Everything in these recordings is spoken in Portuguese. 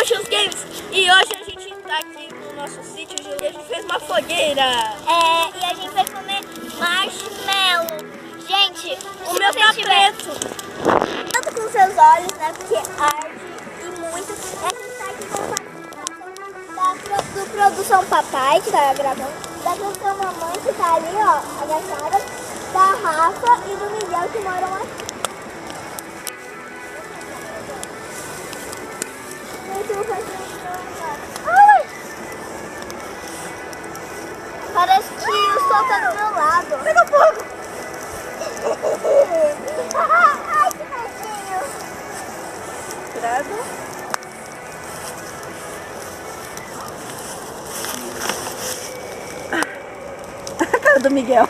sou o Schulz e hoje a gente tá aqui no nosso sítio e a gente fez uma fogueira. E a gente vai comer marshmallow. Gente, o meu tá preto. Tanto com seus olhos, né? Porque arde e muito. E a gente tá aqui com a participação do Produção Papai, que tá gravando, da Produção Mamãe, que tá ali, ó, agachada, da Rafa e do Miguel, que moram aqui. Parece que o sol tá do meu lado. Pega fogo! Ai, que tadinho! Cuidado. A cara do Miguel.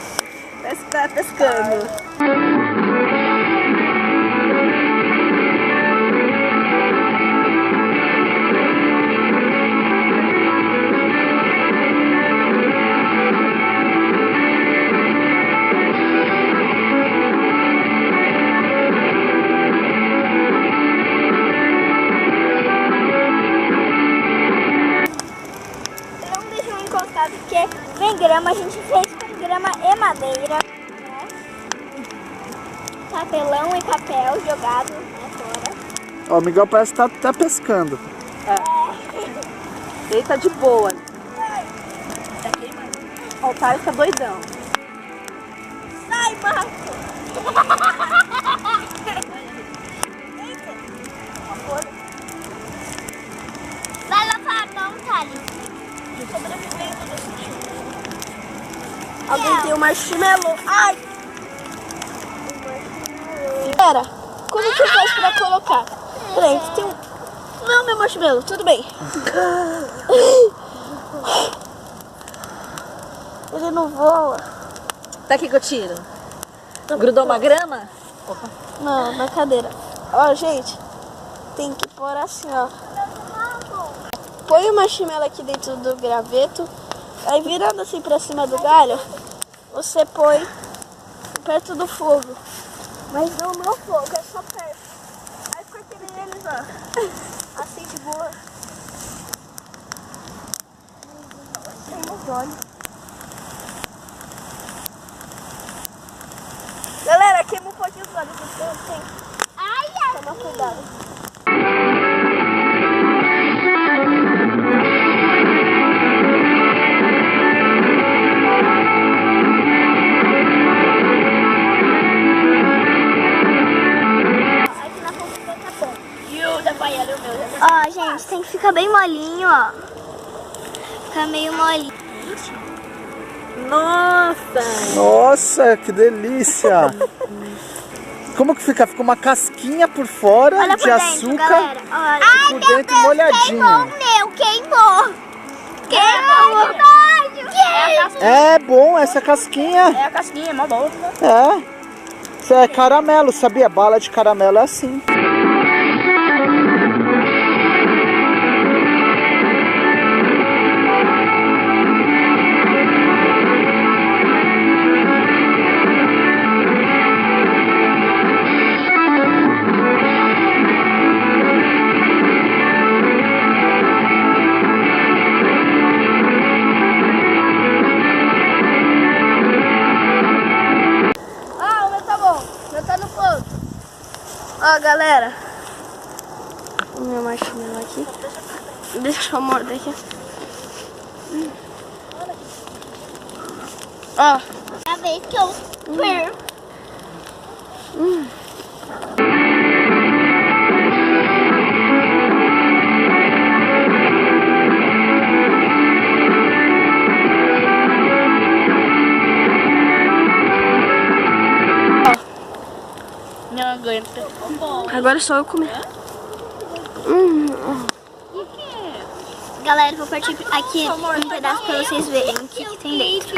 Parece que tá pescando. Porque vem grama, a gente fez com grama e madeira, né? Papelão e papel jogado, né, fora. Ó, o Miguel parece que tá pescando. Ele tá de boa. Tá queimando. Ó, o Thales tá doidão. Sai, Marco! Vai lavar a mão, Thales. Alguém tem um marshmallow? Ai! Pera, como que faz pra colocar? Peraí, tem um... Não, meu marshmallow, tudo bem. Ele não voa. Tá aqui que eu tiro. Grudou uma grama? Não, na cadeira. Ó, gente, tem que pôr assim, ó. Põe o marshmallow aqui dentro do graveto, aí virando assim pra cima do galho, você põe perto do fogo. Mas não no fogo, é só perto. Aí fica que nem eles, ó. Assim de boa. Tem os olhos. Galera, queima um pouquinho os olhos, então tem. Ai, Toma cuidado. Ó, gente, tem que ficar bem molinho, ó. Ficar meio molinho. Nossa! Nossa, que delícia! Como que fica? Fica uma casquinha por fora Olha de por dentro, açúcar galera. Olha. e por dentro molhadinho. Queimou! É bom essa casquinha. É a casquinha, é mó boa. É. Isso é caramelo, sabia? Bala de caramelo é assim. Ó, galera, o meu marshmallow aqui. Deixa eu morder aqui. Ó. É a vez que eu perco. Não aguento. Agora só eu comer. Galera, vou partir aqui um pedaço pra vocês verem o que tem dentro.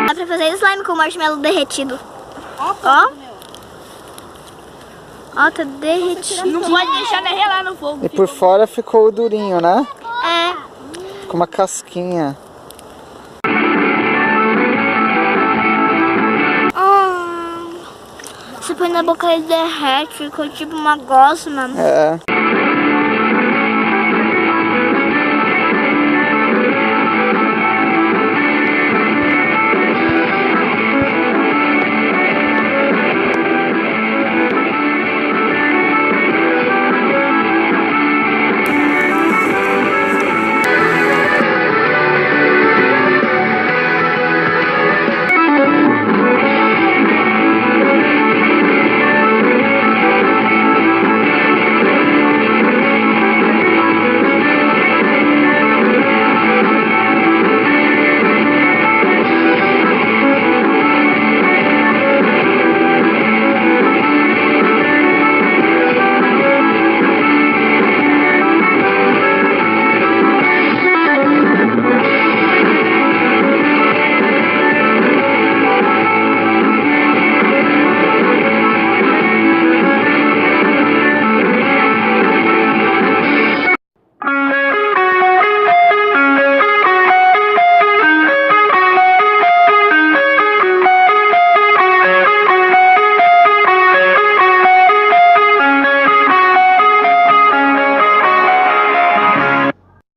Dá pra fazer slime com marshmallow derretido. Ó. Ó, tá derretido. Não pode deixar relar no fogo. E por fora ficou durinho, né? É. Com uma casquinha. Você põe na boca e derrete, ficou tipo uma gosma. É.